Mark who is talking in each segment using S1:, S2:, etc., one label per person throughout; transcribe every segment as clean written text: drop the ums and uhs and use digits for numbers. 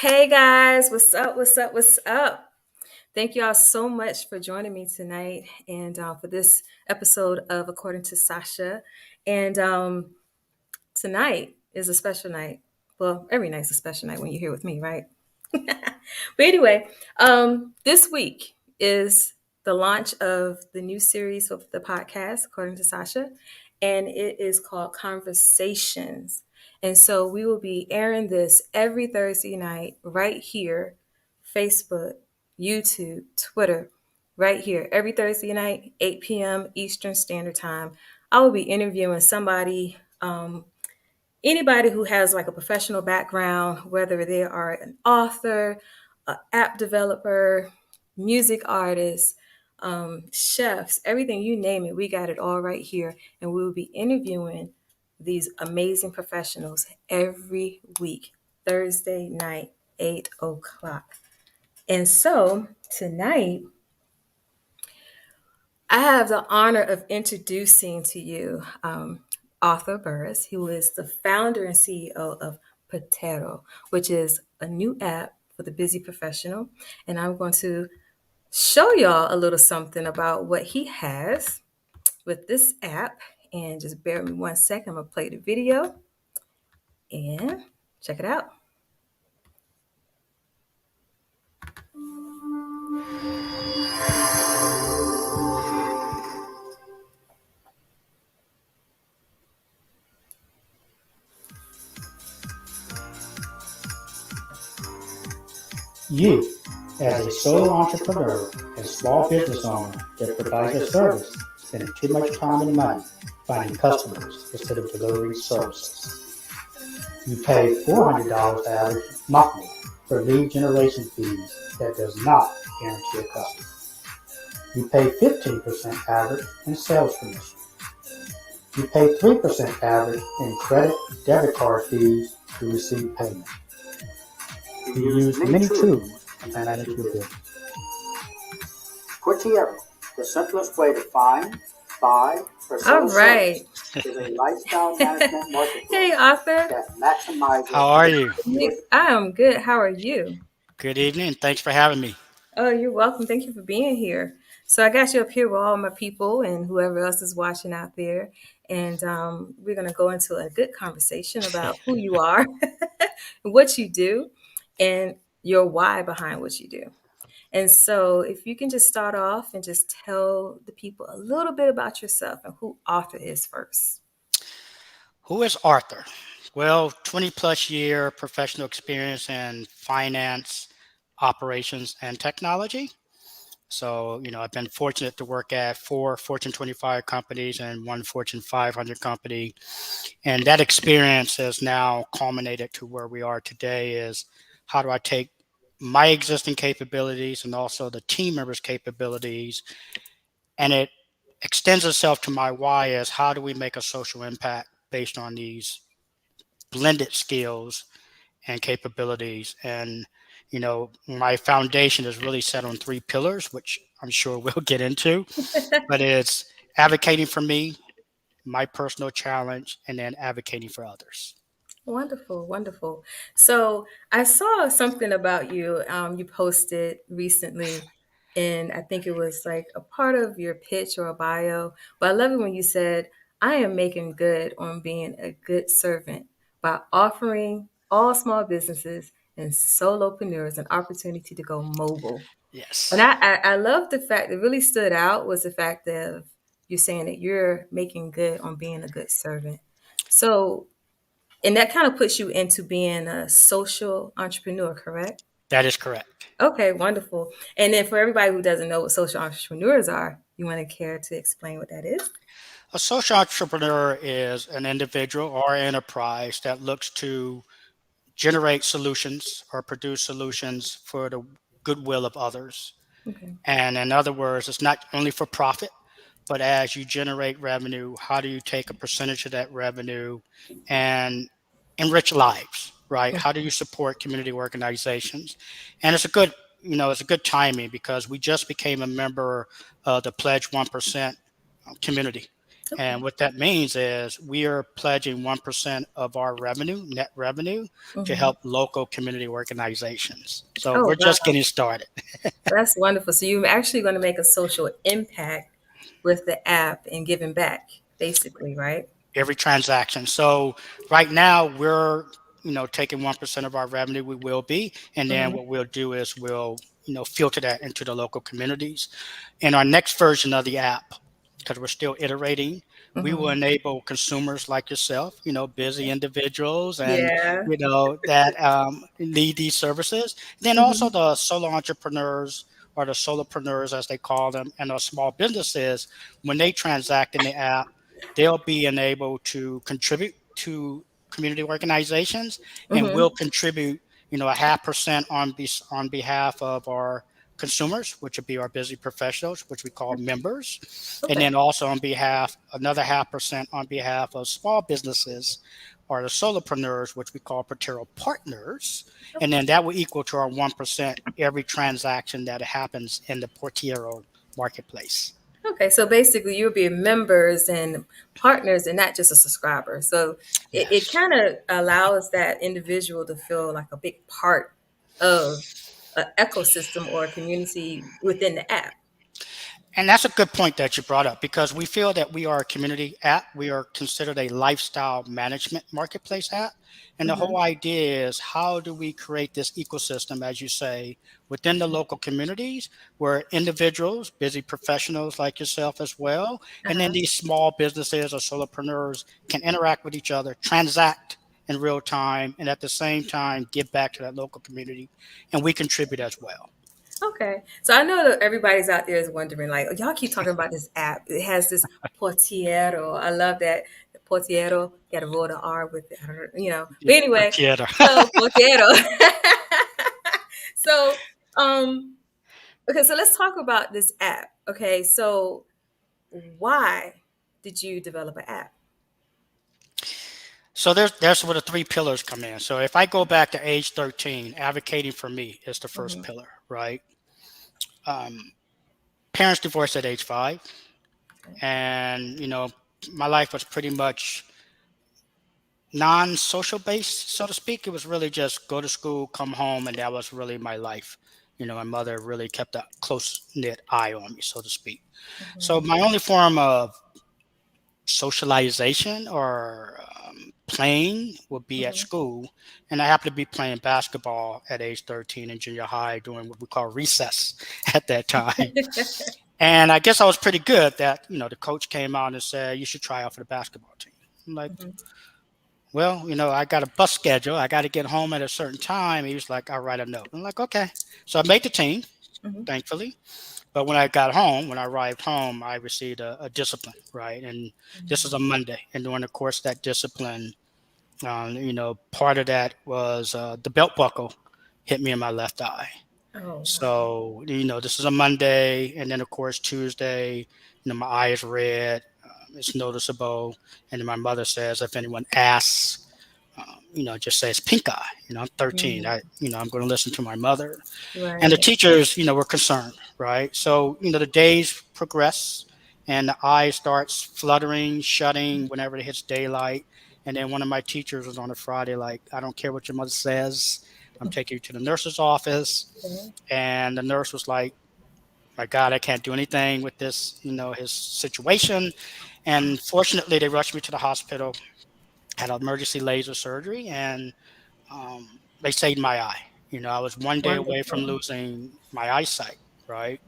S1: Hey guys, what's up? What's up? What's up? Thank you all so much for joining me tonight and for this episode of According to Sasha. And tonight is a special night. Well, every night's a special night when you're here with me, right? But anyway, this week is the launch of the new series of the podcast, According to Sasha, and it is called Conversations. And so we will be airing this every Thursday night right here, Facebook, YouTube, Twitter, right here, every Thursday night, 8 p.m. Eastern Standard Time. I will be interviewing somebody, anybody who has like a professional background, whether they are an author, an app developer, music artist, chefs, everything you name it, we got it all right here. And we will be interviewing these amazing professionals every week, Thursday night, 8 o'clock. And so tonight, I have the honor of introducing to you author Burris, who is the founder and CEO of PORTEIRO, which is a new app for the busy professional. And I'm going to show y'all a little something about what he has with this app. And just bear with me 1 second. I'm going to play the video and check it out.
S2: You, as a solo entrepreneur and small business owner that provides a service, spending too much time and money finding customers instead of delivering services. You pay $400 average monthly for lead generation fees that does not guarantee a customer. You pay 15% average in sales commission. You pay 3% average in credit debit card fees to receive payment. You use many tools to manage your business. PORTEIRO, the simplest way to find, buy, or sell
S1: All right.
S2: is a lifestyle management marketplace
S1: Hey, author.
S2: that maximizes.
S3: How are you?
S1: I am good. How are you?
S3: Good evening. Thanks for having me.
S1: Oh, you're welcome. Thank you for being here. So I got you up here with all my people and whoever else is watching out there. And we're going to go into a good conversation about who you are, what you do, and your why behind what you do. And so if you can just start off and just tell the people a little bit about yourself and who Arthur is first.
S3: Who is Arthur? Well, 20 plus year professional experience in finance, operations, and technology. So, I've been fortunate to work at 4 Fortune 25 companies and 1 Fortune 500 company. And that experience has now culminated to where we are today is how do I take my existing capabilities and also the team members' capabilities, and it extends itself to my why is how do we make a social impact based on these blended skills and capabilities. And my foundation is really set on 3 pillars, which I'm sure we'll get into, but it's advocating for me, my personal challenge, and then advocating for others.
S1: Wonderful, wonderful. So I saw something about you. You posted recently, and I think it was like a part of your pitch or a bio. But I love it when you said, "I am making good on being a good servant by offering all small businesses and solopreneurs an opportunity to go mobile."
S3: Yes.
S1: And I love the fact that really stood out was the fact that you're saying that you're making good on being a good servant. So. And that kind of puts you into being a social entrepreneur, correct?
S3: That is correct.
S1: Okay, wonderful. And then for everybody who doesn't know what social entrepreneurs are, you want to care to explain what that is?
S3: A social entrepreneur is an individual or enterprise that looks to generate solutions or produce solutions for the goodwill of others.
S1: Okay.
S3: And in other words, it's not only for profit, but as you generate revenue, how do you take a percentage of that revenue and enrich lives, right? How do you support community organizations? And it's a good timing because we just became a member of the Pledge 1% community. And
S1: Okay.
S3: what that means is we are pledging 1% of our revenue, net revenue, to
S1: Hmm.
S3: help local community organizations. So
S1: Oh,
S3: we're
S1: wow.
S3: just getting started.
S1: That's wonderful. So you're actually going to make a social impact with the app and giving back, basically, right?
S3: Every transaction. So right now we're taking 1% of our revenue. We will be, and then
S1: Hmm.
S3: what we'll do is we'll filter that into the local communities. In our next version of the app, because we're still iterating, we will
S1: Hmm.
S3: enable consumers like yourself, busy individuals, and
S1: Yeah.
S3: that need these services. Then also
S1: Hmm.
S3: the solo entrepreneurs or the solopreneurs, as they call them, and the small businesses, when they transact in the app, they'll be enabled to contribute to community organizations, and
S1: Hmm.
S3: will contribute, a half percent on behalf of our consumers, which would be our busy professionals, which we call members, and
S1: Okay.
S3: then also on behalf another half percent on behalf of small businesses or the solopreneurs, which we call PORTEIRO partners, and then that will equal to our 1% every transaction that happens in the PORTEIRO marketplace.
S1: Okay, so basically you'll be members and partners and not just a subscriber. So it
S3: Yes.
S1: kind of allows that individual to feel like a big part of an ecosystem or a community within the app.
S3: And that's a good point that you brought up, because we feel that we are a community app. We are considered a lifestyle management marketplace app. And the
S1: Hmm.
S3: whole idea is, how do we create this ecosystem, as you say, within the local communities where individuals, busy professionals like yourself as well, and then
S1: Uh-huh.
S3: these small businesses or solopreneurs can interact with each other, transact in real time, and at the same time give back to that local community. And we contribute as well.
S1: Okay. So I know that everybody's out there is wondering, like, "Oh, y'all keep talking about this app. It has this portiero. I love that. The portiero, got to roll the R with it. I don't.
S3: Yeah,
S1: But anyway,
S3: Portiero.
S1: so portiero. So, um, okay, so let's talk about this app. Okay, so why did you develop an app?
S3: So there's where the three pillars come in. So if I go back to age 13, advocating for me is the first
S1: Hmm.
S3: pillar, right? Um, Parents divorced at age 5, and my life was pretty much non-social based, so to speak. It was really just go to school, come home, and that was really my life. My mother really kept a close knit eye on me, so to speak. So
S1: Hmm.
S3: my only form of socialization or playing would be at
S1: Hmm.
S3: school. And I happened to be playing basketball at age 13 in junior high during what we call recess at that time. And I guess I was pretty good that, the coach came out and said, you should try out for the basketball team. I'm like,
S1: Hmm.
S3: well, I got a bus schedule. I got to get home at a certain time. He was like, I'll write a note. I'm like, okay. So I made the team,
S1: Hmm.
S3: thankfully. But when I got home, when I arrived home, I received a discipline, right? And this was a Monday. And during the course of that discipline, part of that was the belt buckle hit me in my left eye.
S1: Oh, wow.
S3: So, this is a Monday. And then, of course, Tuesday, my eye is red. It's noticeable. And then my mother says, if anyone asks, just say it's pink eye. I'm 13.
S1: Mm.
S3: I'm going to listen to my mother. And the
S1: Right.
S3: teachers, were concerned, right? So, the days progress, and the eye starts fluttering, shutting whenever it hits daylight. And then one of my teachers was on a Friday, like, I don't care what your mother says. I'm taking you to the nurse's office.
S1: Okay.
S3: And the nurse was like, my God, I can't do anything with this, his situation. And fortunately, they rushed me to the hospital, had an emergency laser surgery, and they saved my eye. I was one day away from
S1: Wonderful.
S3: losing my eyesight, right?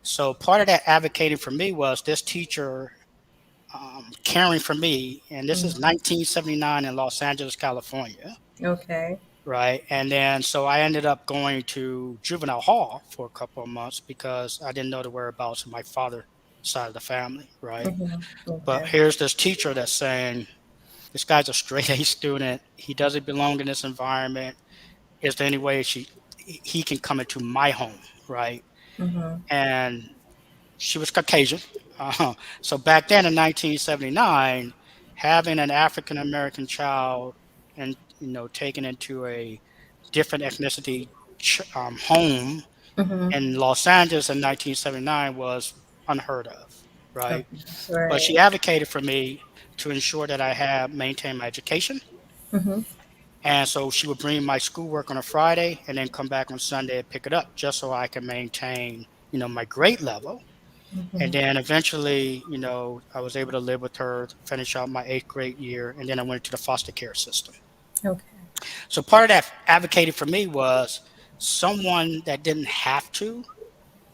S3: So part of that advocating for me was this teacher caring for me, and this is
S1: Mhm.
S3: 1979 in Los Angeles, California,
S1: Okay.
S3: right? And then so I ended up going to juvenile hall for a couple of months because I didn't know the whereabouts of my father's side of the family, right?
S1: Mhm.
S3: But
S1: Okay.
S3: here's this teacher that's saying, this guy's a straight A student. He doesn't belong in this environment. Is there any way he can come into my home, right?
S1: Mhm.
S3: And she was Caucasian. So back then in 1979, having an African American child and taken into a different ethnicity home
S1: Mhm.
S3: in Los Angeles in 1979 was unheard of. right?
S1: Okay.
S3: But
S1: Right.
S3: she advocated for me to ensure that I have maintained my education.
S1: Mm-hmm.
S3: And so she would bring my schoolwork on a Friday and then come back on Sunday and pick it up just so I can maintain, my grade level. And
S1: Mm-hmm.
S3: then eventually, I was able to live with her, finish out my 8th grade year, and then I went to the foster care system.
S1: Okay.
S3: So part of that advocated for me was someone that didn't have to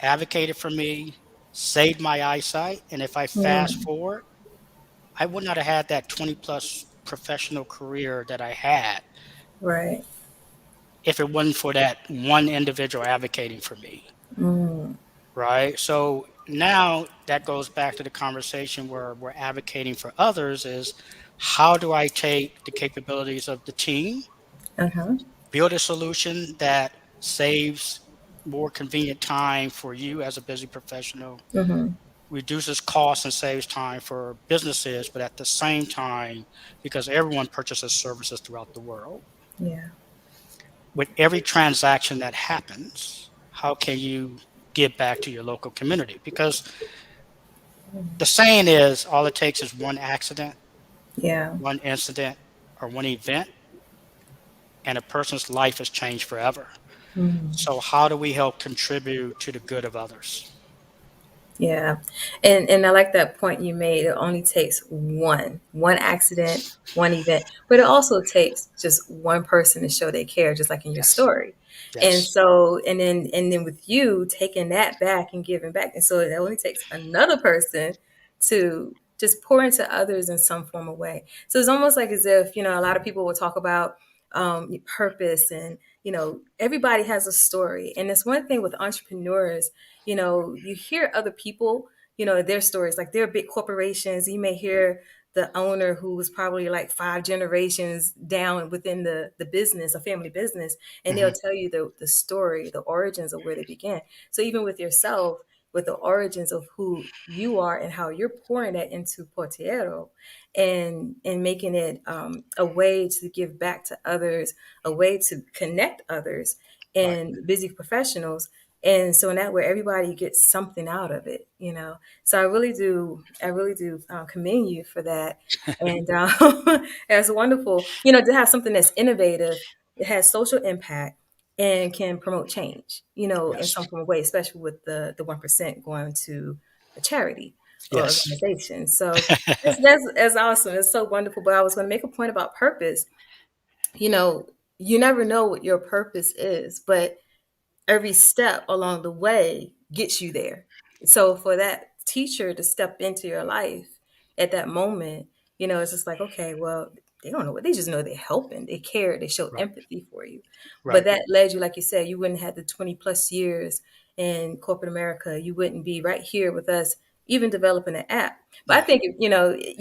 S3: advocated for me, saved my eyesight. And if I fast
S1: Mm.
S3: forward, I would not have had that 20 plus professional career that I had
S1: Right.
S3: if it wasn't for that one individual advocating for me.
S1: Mm.
S3: Right. So now that goes back to the conversation where we're advocating for others is how do I take the capabilities of the team,
S1: Uh-huh.
S3: build a solution that saves more convenient time for you as a busy professional,
S1: Mm-hmm.
S3: reduces costs and saves time for businesses, but at the same time, because everyone purchases services throughout the world,
S1: Yeah.
S3: with every transaction that happens, how can you give back to your local community? Because the saying is all it takes is one accident,
S1: Yeah.
S3: one incident, or one event, and a person's life is changed forever.
S1: Mm.
S3: So, how do we help contribute to the good of others?
S1: Yeah. And I like that point you made. It only takes one accident, one event, but it also takes just one person to show they care, just like in your
S3: Yes.
S1: story. And
S3: Yes.
S1: so, and then with you taking that back and giving back. And so it only takes another person to just pour into others in some form of way. So it's almost like as if, a lot of people will talk about purpose and, everybody has a story. And it's one thing with entrepreneurs, you hear other people, their stories, like they're big corporations. You may hear the owner who was probably like 5 generations down within the business, a family business, and they'll
S3: Hmm.
S1: tell you the story, the origins of where they began. So even with yourself, with the origins of who you are and how you're pouring that into Porteiro and making it a way to give back to others, a way to connect others
S3: Right.
S1: and busy professionals, and so in that way everybody gets something out of it. So I really do commend you for that. And it's wonderful, to have something that's innovative, it has social impact and can promote change, in
S3: Yes.
S1: some form of way, especially with the 1% going to a charity or
S3: Yes.
S1: organization. So that's awesome. It's so wonderful. But I was going to make a point about purpose. you know you never know what your purpose is, but every step along the way gets you there. So for that teacher to step into your life at that moment, it's just like, okay, well, they don't know what, they just know they're helping, they care, they show
S3: Right.
S1: empathy for you. But
S3: Right.
S1: that led you, like you said, you wouldn't have the 20 plus years in corporate America. You wouldn't be right here with us, even developing an app. But I
S3: Yeah.
S1: think,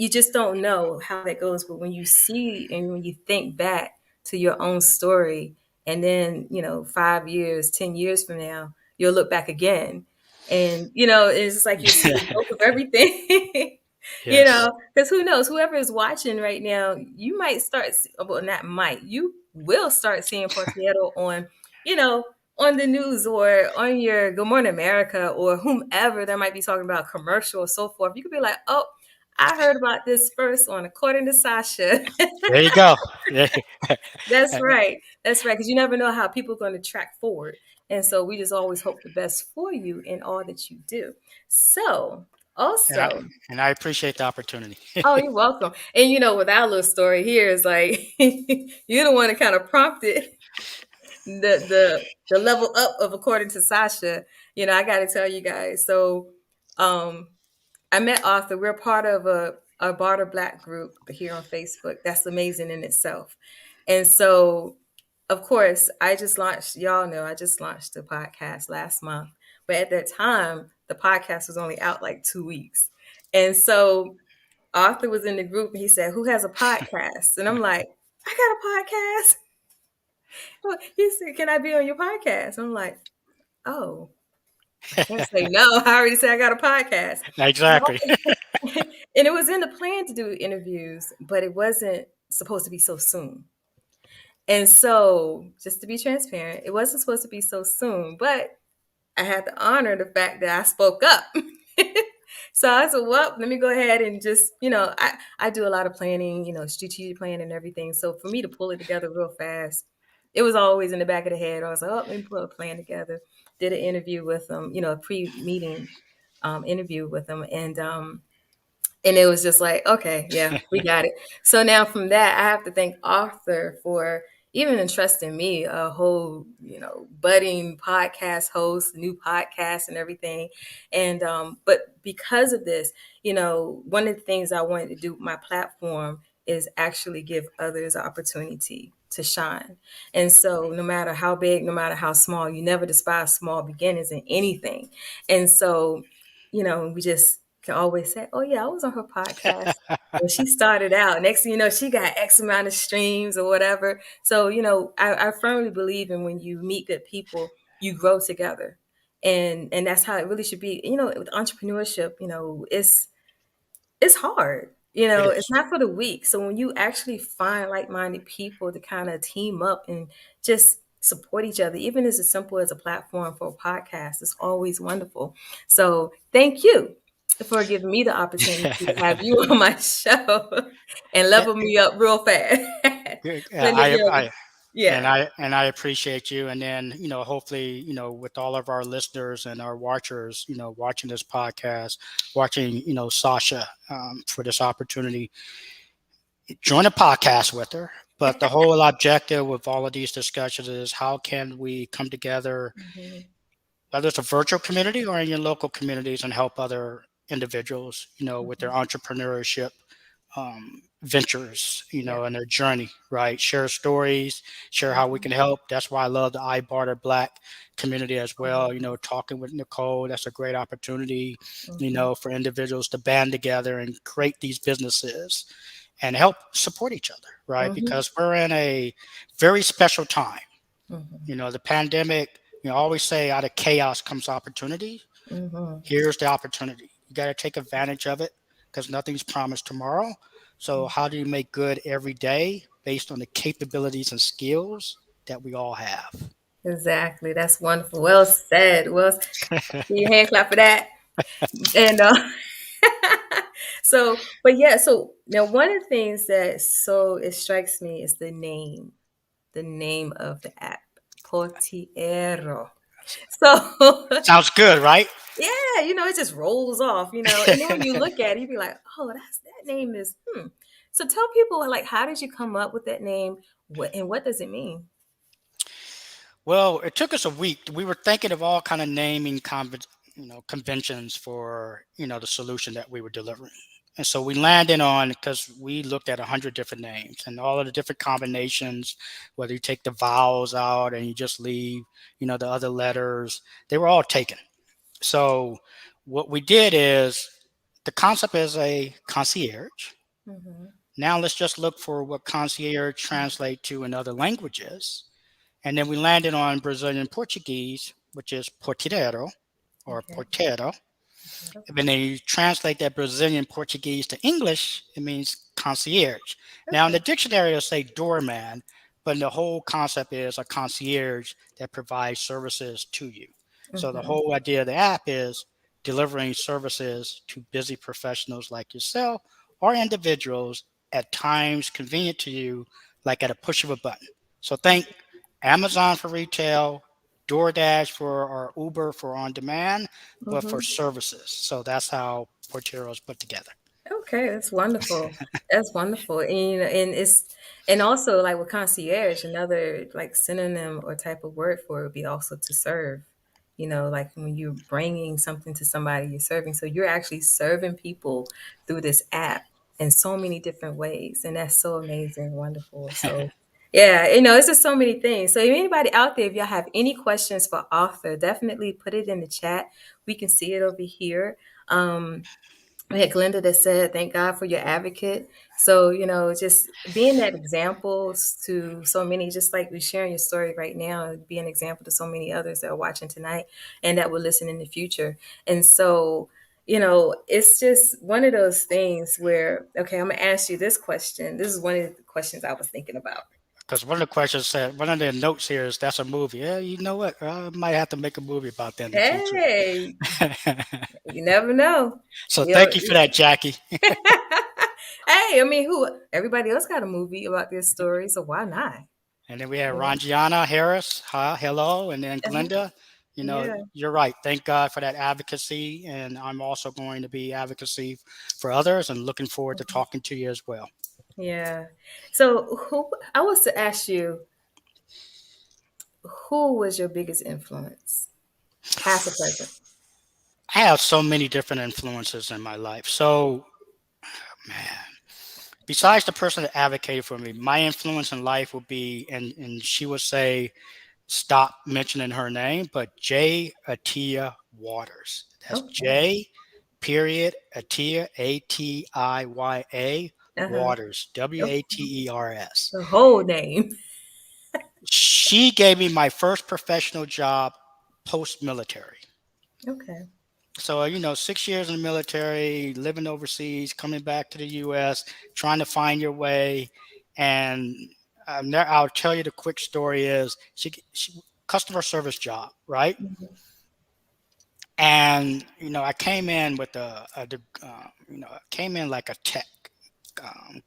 S1: you just don't know how that goes. But when you see and when you think back to your own story, and then, 5 years, 10 years from now, you'll look back again. And, it's just like you see the growth of everything.
S3: Yes.
S1: Because who knows, whoever is watching right now, you might start, well, not might, you will start seeing Portiero you know, on the news or on your Good Morning America or whomever that might be talking about commercial or so forth. You could be like, oh, I heard about this first on According to Sacha.
S3: There you go.
S1: That's right. That's right. Because you never know how people are going to track forward. And so we just always hope the best for you in all that you do. So
S3: and I
S1: also,
S3: and I appreciate the opportunity.
S1: oh, you're welcome. And with our little story here is like you're the one that kind of prompted the level up of According to Sacha. I got to tell you guys. So um I met Arthur. We're part of a Barter Black group here on Facebook. That's amazing in itself. And so, of course, y'all know, I just launched the podcast last month. But at that time, the podcast was only out like 2 weeks. And so Arthur was in the group and he said, "Who has a podcast?" And I'm like, "I got a podcast." He said, "Can I be on your podcast?" I'm like, "Oh, I can't say no. I already said I got a podcast."
S3: Exactly.
S1: And it was in the plan to do interviews, but it wasn't supposed to be so soon. And so, just to be transparent, it wasn't supposed to be so soon, but I had to honor the fact that I spoke up. So I said, well, let me go ahead and just, I do a lot of planning, strategic planning and everything. So for me to pull it together real fast, it was always in the back of the head. I was like, oh, let me put a plan together. Did an interview with them, a pre-meeting interview with them. And it was just like, okay, yeah, we got it. So now from that, I have to thank Arthur for even entrusting me, a whole, budding podcast host, new podcast and everything. And, but because of this, one of the things I wanted to do with my platform is actually give others opportunity to shine. And so no matter how big, no matter how small, you never despise small beginnings in anything. And so, we just can always say, oh yeah, I was on her podcast when she started out. Next thing you know, she got X amount of streams or whatever. So, I firmly believe in when you meet good people, you grow together. And that's how it really should be. With entrepreneurship, it's hard.
S3: It
S1: It's
S3: is.
S1: not for the weak. So when you actually find like-minded people to kind of team up and just support each other, even as simple as a platform for a podcast, it's always wonderful. So thank you for giving me the opportunity to have you on my show and
S3: Yeah,
S1: level me up real fast.
S3: yeah,
S1: Let it go.
S3: and
S1: Yeah.
S3: I appreciate you. And then, hopefully, with all of our listeners and our watchers, watching this podcast, watching, Sasha, for this opportunity, join a podcast with her. But the whole objective with all of these discussions is how can we come together,
S1: Mhm.
S3: whether it's a virtual community or in your local communities, and help other individuals, with their
S1: Mhm.
S3: entrepreneurship ventures,
S1: Yeah.
S3: and their journey, right? Share stories, share how we
S1: Mhm.
S3: can help. That's why I love the I Barter Black community as well.
S1: Mhm.
S3: Talking with Nicole, that's a great opportunity,
S1: Mhm.
S3: for individuals to band together and create these businesses and help support each other, right?
S1: Mhm.
S3: Because we're in a very special time.
S1: Mhm.
S3: The pandemic, I always say out of chaos comes opportunity.
S1: Mhm.
S3: Here's the opportunity. You got to take advantage of it because nothing's promised tomorrow. So,
S1: Mhm.
S3: how do you make good every day based on the capabilities and skills that we all have?
S1: Exactly. That's wonderful. Well said. Well, give you a hand clap for that. And but yeah, so now one of the things that so it strikes me is the name of the app, Portiero. So
S3: Sounds good, right?
S1: yeah, it just rolls off, and then when you look at it, you be like, oh, that name is So tell people like how did you come up with that name? What does it mean?
S3: Well, it took us a week. We were thinking of all kind of naming conventions for the solution that we were delivering, and so we landed on, because we looked at 100 different names and all of the different combinations. Whether you take the vowels out and you just leave the other letters, they were all taken. So what we did is, the concept is a concierge.
S1: Hmm.
S3: Now let's just look for what concierge translate to in other languages. And then we landed on Brazilian Portuguese, which is porteiro or
S1: Okay.
S3: porteiro.
S1: Okay.
S3: And then you translate that Brazilian Portuguese to English, it means concierge. Now in
S1: Okay.
S3: the dictionary it'll say doorman, but the whole concept is a concierge that provides services to you. So the
S1: Hmm.
S3: whole idea of the app is delivering services to busy professionals like yourself or individuals at times convenient to you, like at a push of a button. So think Amazon for retail, DoorDash for, or Uber for on demand, but for
S1: Hmm.
S3: services. So that's how Portero is put together.
S1: Okay, that's wonderful. That's wonderful. And and also like with concierge, another like synonym or type of word for it would be also to serve. Like when you're bringing something to somebody, you're serving. So you're actually serving people through this app in so many different ways, and that's so amazing, wonderful. So yeah, it's just so many things. So if anybody out there, if y'all have any questions for Arthur, definitely put it in the chat. We can see it over here. We had Glenda that said, thank God for your advocate. So, just being that example to so many, just like we sharing your story right now, be an example to so many others that are watching tonight and that will listen in the future. And so, it's just one of those things where, okay, I'm going to ask you this question. This is one of the questions I was thinking about.
S3: because one of the questions said, one of the notes here is that's a movie. Yeah, you know what? I might have to make a movie about that in the future.
S1: Hey, you never know.
S3: So
S1: You know,
S3: thank you for that, Jackie.
S1: hey, I mean, who? Everybody else got a movie about their story, so why not?
S3: And then we have
S1: Yeah.
S3: Rangiana Harris. Hi, hello. And then
S1: Uh-huh.
S3: Glenda.
S1: Yeah.
S3: You're right. Thank God for that advocacy. And I'm also going to be advocacy for others and looking forward to talking to you as well.
S1: Yeah. So, who I was to ask you, who was your biggest influence, past or present?
S3: I have so many different influences in my life. So, man, besides the person that advocated for me, my influence in life would be, and she would say, stop mentioning her name, but J. Atia Waters. That's
S1: Okay.
S3: J. Period Atia Atiya
S1: Uh-huh.
S3: Waters
S1: Okay.
S3: Waters.
S1: The whole name.
S3: She gave me my first professional job post military.
S1: Okay.
S3: So, 6 years in the military, living overseas, coming back to the US, trying to find your way. And I'll tell you the quick story is she customer service job, right?
S1: Mhm.
S3: And, I came in with I came in like a tech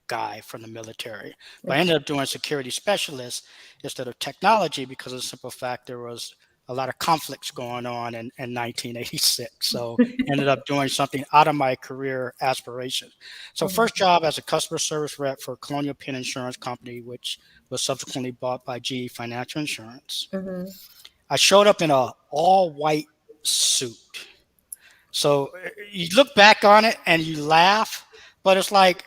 S3: guy from the military, but I
S1: Okay.
S3: ended up doing security specialist instead of technology because of the simple fact there was a lot of conflicts going on in 1986. So ended up doing something out of my career aspiration. So first
S1: Mhm.
S3: job as a customer service rep for Colonial Penn Insurance Company, which was subsequently bought by GE Financial Insurance.
S1: Mhm.
S3: I showed up in a all white suit. So you look back on it and you laugh, but it's like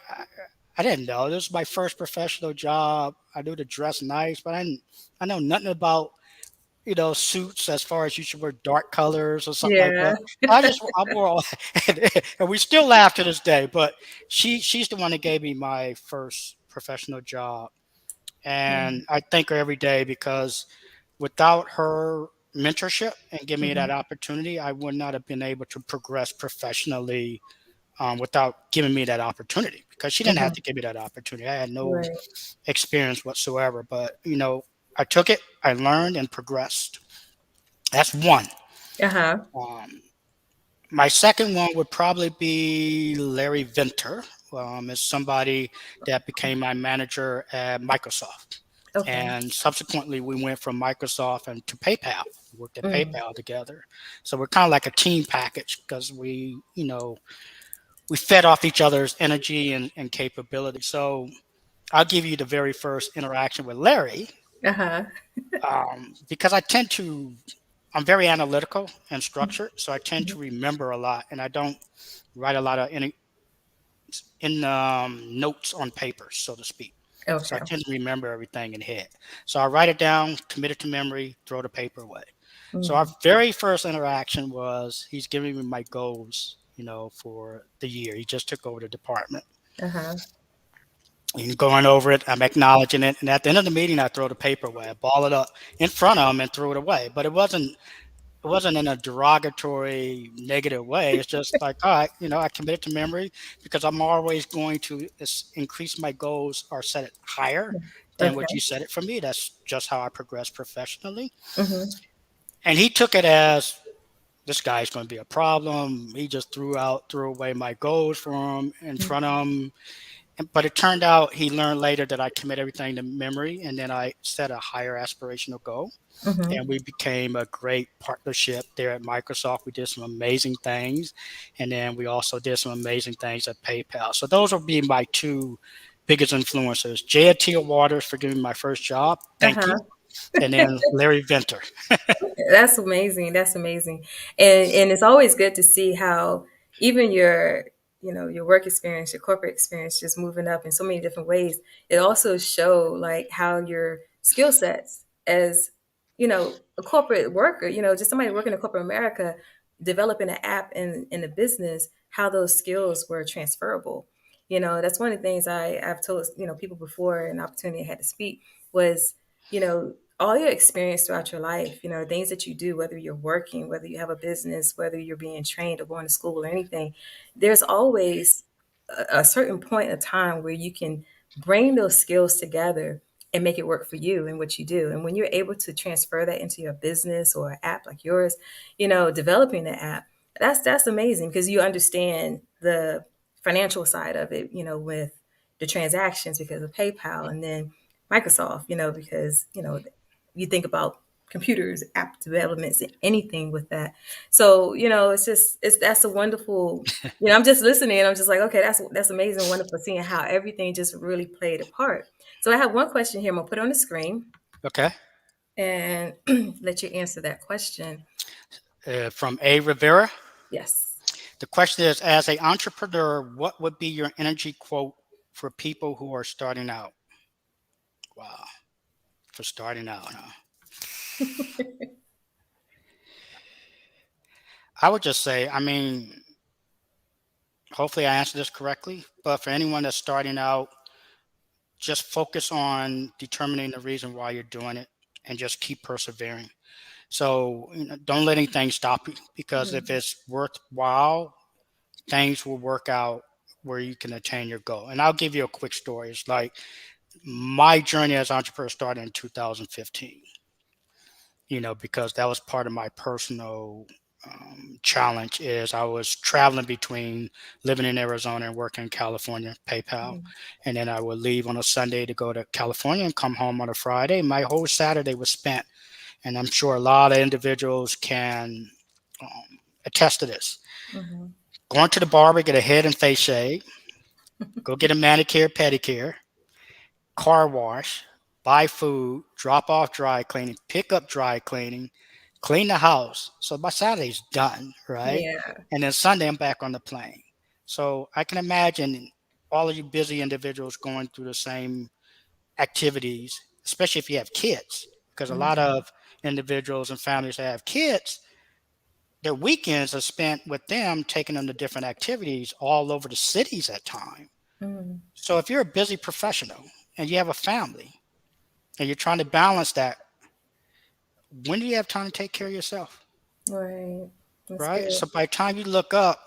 S3: I didn't know. This was my first professional job. I knew to dress nice, but I know nothing about suits as far as you should wear dark colors or something like
S1: Yeah.
S3: that. I wore all, and we still laugh to this day. But she's the one that gave me my first professional job, and
S1: Mhm.
S3: I thank her every day because without her mentorship and giving me that
S1: Mhm.
S3: opportunity, I would not have been able to progress professionally without giving me that opportunity because she didn't have
S1: Mhm.
S3: to give me that opportunity. I had no
S1: Right.
S3: experience whatsoever, but I took it, I learned and progressed. That's one.
S1: Uh-huh.
S3: Um, my second one would probably be Larry Venter. Is somebody that became my manager at Microsoft.
S1: Okay.
S3: And subsequently, we went from Microsoft and to PayPal. We worked at
S1: Mm.
S3: PayPal together. So we're kind of like a team package because we fed off each other's energy and capability. So I'll give you the very first interaction with Larry
S1: Uh-huh.
S3: because I'm very analytical and structured. So I tend
S1: Mhm.
S3: to remember a lot and I don't write a lot of notes on paper, so to speak. So I
S1: Okay.
S3: tend to remember everything in head. So I write it down, commit it to memory, throw the paper away. So our
S1: Mhm.
S3: very first interaction was he's giving me my goals, for the year. He just took over the department.
S1: Uh-huh.
S3: And going over it, I'm acknowledging it, and at the end of the meeting, I throw the paper away. I ball it up in front of him and throw it away. But it wasn't in a derogatory, negative way. It's just like, all right, I committed to memory because I'm always going to increase my goals or set it higher than what
S1: Okay.
S3: you set it for me. That's just how I progress professionally.
S1: Mhm.
S3: And he took it as this guy's going to be a problem. He just threw away my goals for him in front of him. But it turned out he learned later that I commit everything to memory, and then I set a higher aspirational goal
S1: Mhm.
S3: and we became a great partnership there at Microsoft. We did some amazing things, and then we also did some amazing things at PayPal. So those would be my two biggest influencers: Jay Atia Waters for giving me my first job, thank you,
S1: Uh-huh.
S3: and then Larry Venter.
S1: That's amazing. That's amazing. And it's always good to see how even your, your work experience, your corporate experience, just moving up in so many different ways, it also show like how your skill sets as, a corporate worker, just somebody working in corporate America, developing an app in a business, how those skills were transferable. That's one of the things I've told, people before an opportunity I had to speak was, all your experience throughout your life, things that you do, whether you're working, whether you have a business, whether you're being trained or going to school or anything, there's always a certain point of time where you can bring those skills together and make it work for you and what you do. And when you're able to transfer that into your business or an app like yours, developing the app, that's amazing because you understand the financial side of it, with the transactions because of PayPal, and then Microsoft, because, you think about computers, app developments, anything with that. So, that's a wonderful, I'm just listening and I'm just like, okay, that's amazing, wonderful seeing how everything just really played a part. So I have one question here. I'm gonna put it on the screen
S3: Okay.
S1: and let you answer that question.
S3: From A. Rivera.
S1: Yes.
S3: The question is, as an entrepreneur, what would be your energy quote for people who are starting out? Wow. For starting out, huh? I would just say, hopefully I answered this correctly, but for anyone that's starting out, just focus on determining the reason why you're doing it and just keep persevering. So don't let anything stop you, because if it's worthwhile, things will work out where you can attain your goal. And I'll give you a quick story. It's like my journey as an entrepreneur started in 2015, because that was part of my personal challenge. Is I was traveling between living in Arizona and working in California, PayPal. And then I would leave on a Sunday to go to California and come home on a Friday. My whole Saturday was spent. And I'm sure a lot of individuals can attest to this.
S1: Mm-hmm.
S3: Going to the barber, get a head and face shave, go get a manicure, pedicure, car wash, buy food, drop off dry cleaning, pick up dry cleaning, clean the house. So my Saturday's done, right?
S1: Yeah.
S3: And then Sunday I'm back on the plane. So I can imagine all of you busy individuals going through the same activities, especially if you have kids, because a lot of individuals and families that have kids, their weekends are spent with them, taking them to different activities all over the cities at time.
S1: Mm.
S3: So if you're a busy professional and you have a family and you're trying to balance that, when do you have time to take care of yourself?
S1: Right. That's
S3: Right?
S1: good.
S3: So by the time you look up,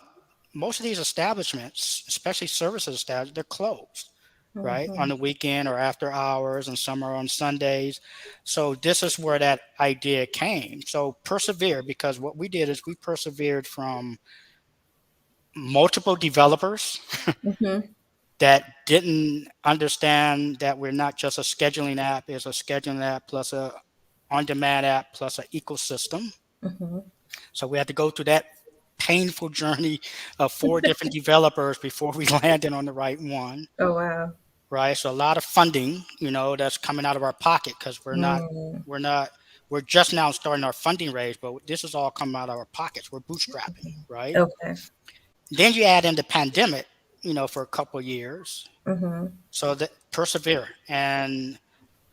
S3: most of these establishments, especially services establishments, they're closed, right?
S1: Mm-hmm.
S3: On the weekend or after hours, and some are on Sundays. So this is where that idea came. So persevere, because what we did is we persevered from multiple developers
S1: Mm-hmm.
S3: that didn't understand that we're not just a scheduling app, it's a scheduling app plus a on-demand app plus an ecosystem.
S1: Mm-hmm.
S3: So we had to go through that painful journey of 4 different developers before we landed on the right one,
S1: Oh, wow.
S3: right? So a lot of funding, that's coming out of our pocket, because
S1: Mm.
S3: we're just now starting our funding raise, but this is all coming out of our pockets. We're bootstrapping, right?
S1: Okay.
S3: Then you add in the pandemic, for a couple of years.
S1: Mm-hmm.
S3: So that persevere, and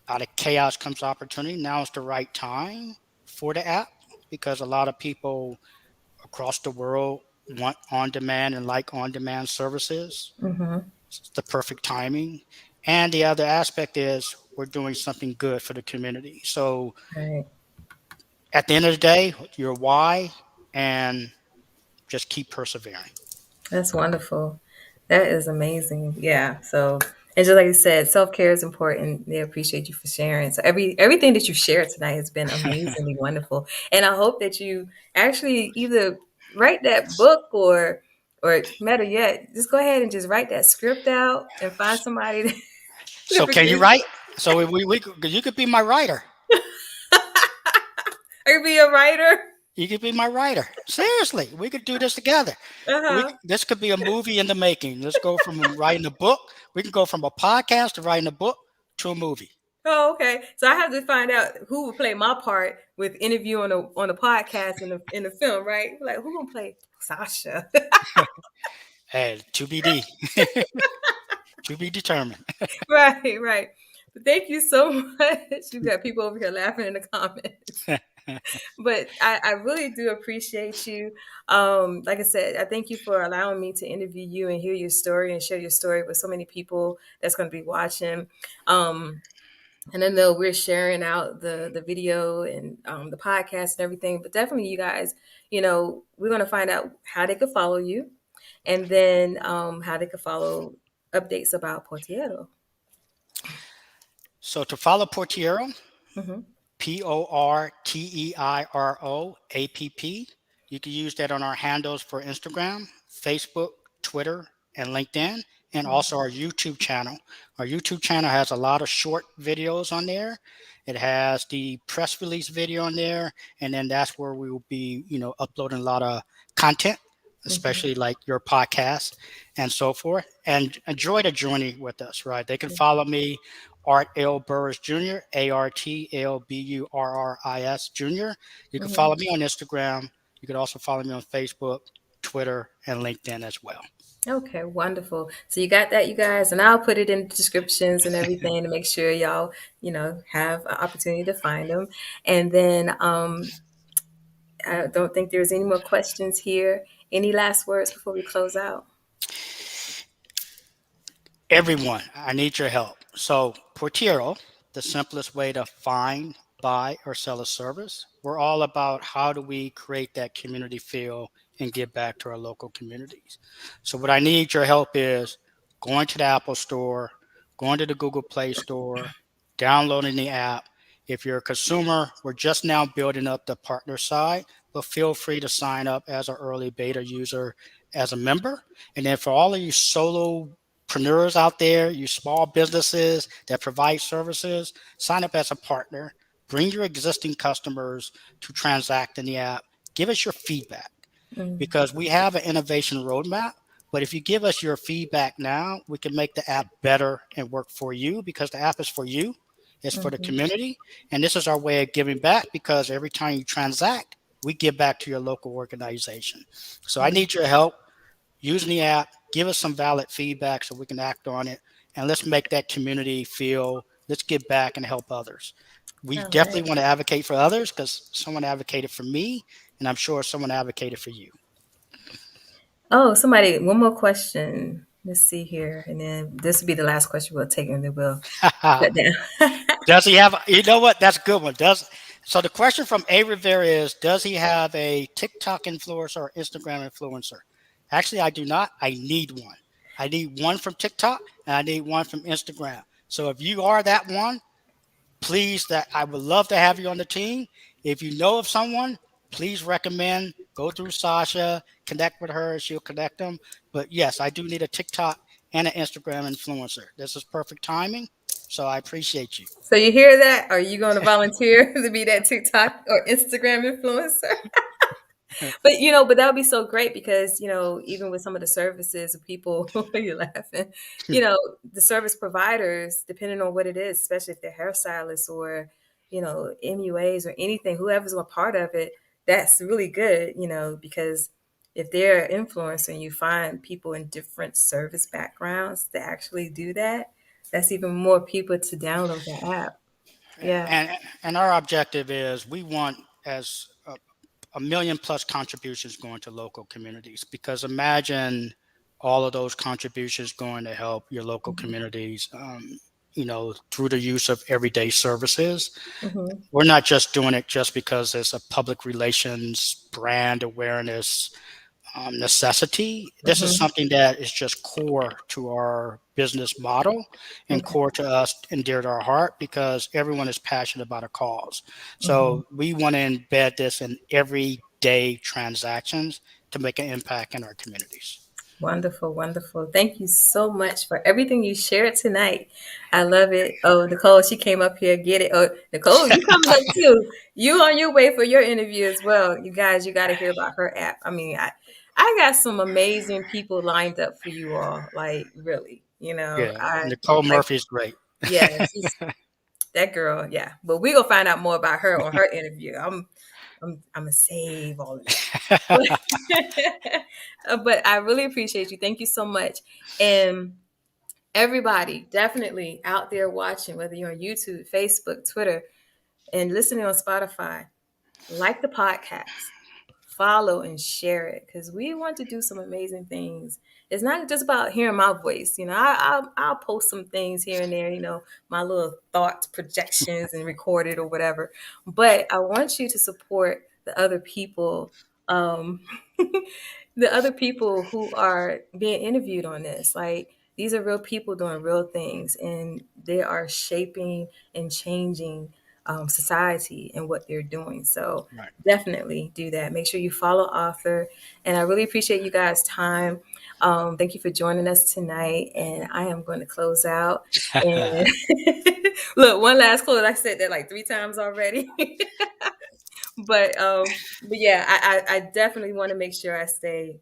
S3: out of chaos comes opportunity. Now is the right time for the app, because a lot of people across the world want on-demand and like on-demand services.
S1: Mm-hmm.
S3: It's the perfect timing. And the other aspect is we're doing something good for the community. So
S1: Right.
S3: at the end of the day, your why, and just keep persevering.
S1: That's wonderful. That is amazing. Yeah. So, and just like you said, self care is important. They appreciate you for sharing. So everything that you shared tonight has been amazingly wonderful. And I hope that you actually either write that book or better yet, just go ahead and just write that script out and find somebody to
S3: So can you
S1: produce.
S3: write? So you could be my writer.
S1: Or be a writer.
S3: You could be my writer. Seriously, we could do this together.
S1: Uh-huh.
S3: This could be a movie in the making. Let's go from writing a book. We can go from a podcast to writing a book to a movie.
S1: Oh, okay. So I have to find out who would play my part with interview on the podcast in the film, right? Like who gonna play Sasha?
S3: Hey, to be D. To be determined.
S1: Right, right. But thank you so much. You got people over here laughing in the comments. But I really do appreciate you. Like I said, I thank you for allowing me to interview you and hear your story and share your story with so many people that's going to be watching. And I know we're sharing out the video and the podcast and everything, but definitely you guys, we're going to find out how they could follow you, and then how they could follow updates about PORTEIRO.
S3: So to follow Portiero,
S1: Mm-hmm.
S3: PORTEIRO APP. You can use that on our handles for Instagram, Facebook, Twitter, and LinkedIn, and also our YouTube channel. Our YouTube channel has a lot of short videos on there. It has the press release video on there, and then that's where we will be, uploading a lot of content,
S1: Mm-hmm.
S3: especially like your podcast and so forth. And enjoy the journey with us, right? They can follow me, Art L. Burris Jr., ARTLBURRIS Jr. You can
S1: Mm-hmm.
S3: follow me on Instagram. You can also follow me on Facebook, Twitter, and LinkedIn as well.
S1: Okay, wonderful. So you got that, you guys, and I'll put it in the descriptions and everything to make sure y'all, have an opportunity to find them. And then I don't think there's any more questions here. Any last words before we close out?
S3: Everyone, I need your help. So, Portiero, the simplest way to find, buy, or sell a service. We're all about how do we create that community feel and give back to our local communities. So, what I need your help is going to the Apple Store, going to the Google Play Store, downloading the app. If you're a consumer, we're just now building up the partner side, but feel free to sign up as an early beta user as a member. And then for all of you solopreneurs out there, you small businesses that provide services, sign up as a partner. Bring your existing customers to transact in the app. Give us your feedback
S1: Mm,
S3: because we have an innovation roadmap. But if you give us your feedback now, we can make the app better and work for you because the app is for you, it's for the
S1: mhm.
S3: community. And this is our way of giving back because every time you transact, we give back to your local organization. So I need your help using the app, give us some valid feedback so we can act on it, and let's make that community feel, let's give back and help others. We
S1: All
S3: definitely
S1: right.
S3: want to advocate for others because someone advocated for me, and I'm sure someone advocated for you.
S1: Oh, somebody, one more question. Let's see here. And then this will be the last question we'll take, and then we'll shut down.
S3: Does he have, you know what? That's a good one. So the question from A. Rivera is, does he have a TikTok influencer or Instagram influencer? Actually, I do not. I need one. I need one from TikTok and I need one from Instagram. So if you are that one, please, that I would love to have you on the team. If you know of someone, please recommend, go through Sasha, connect with her, she'll connect them. But yes, I do need a TikTok and an Instagram influencer. This is perfect timing. So I appreciate you.
S1: So you hear that? Are you going to volunteer to be that TikTok or Instagram influencer? But that would be so great because, even with some of the services, people, you're laughing, the service providers, depending on what it is, especially if they're hairstylists or, MUAs or anything, whoever's a part of it, that's really good, because if they're an influencer and you find people in different service backgrounds to actually do that, that's even more people to download the app. Yeah.
S3: and our objective is we want as a million plus contributions going to local communities because imagine all of those contributions going to help your local communities through the use of everyday services.
S1: Hmm.
S3: We're not just doing it just because it's a public relations brand awareness necessity. This is
S1: Hmm.
S3: something that is just core to our business model and
S1: Okay.
S3: core to us and dear to our heart because everyone is passionate about a cause.
S1: Hmm.
S3: So we want to embed this in everyday transactions to make an impact in our communities.
S1: Wonderful, wonderful. Thank you so much for everything you shared tonight. I love it. Oh, Nicole, she came up here. Get it. Oh, Nicole, you coming up too. You on your way for your interview as well. You guys, you got to hear about her app. I mean, I got some amazing people lined up for you all. Like, really,
S3: Yeah,
S1: I
S3: Nicole
S1: like,
S3: Murphy is great.
S1: yeah, she's that girl. Yeah, but we gonna find out more about her on her interview. I'm gonna save all of that. But I really appreciate you. Thank you so much. And everybody, definitely out there watching, whether you're on YouTube, Facebook, Twitter, and listening on Spotify, like the podcast, follow and share it because we want to do some amazing things. It's not just about hearing my voice. I'll post some things here and there, my little thoughts, projections, and record it or whatever. But I want you to support the other people, um, the other people who are being interviewed on this. Like, These are real people doing real things, and they are shaping and changing society and what they're doing. So
S3: Right.
S1: definitely do that. Make sure you follow Author. And I really appreciate you guys' time. Thank you for joining us tonight. And I am going to close out. And look, one last close. I said that like 3 times already. But yeah, I definitely want to make sure I stay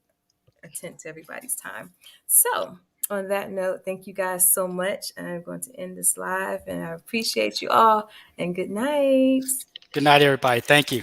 S1: attentive to everybody's time. So on that note, thank you guys so much. And I'm going to end this live, and I appreciate you all, and good night.
S3: Good night, everybody. Thank you.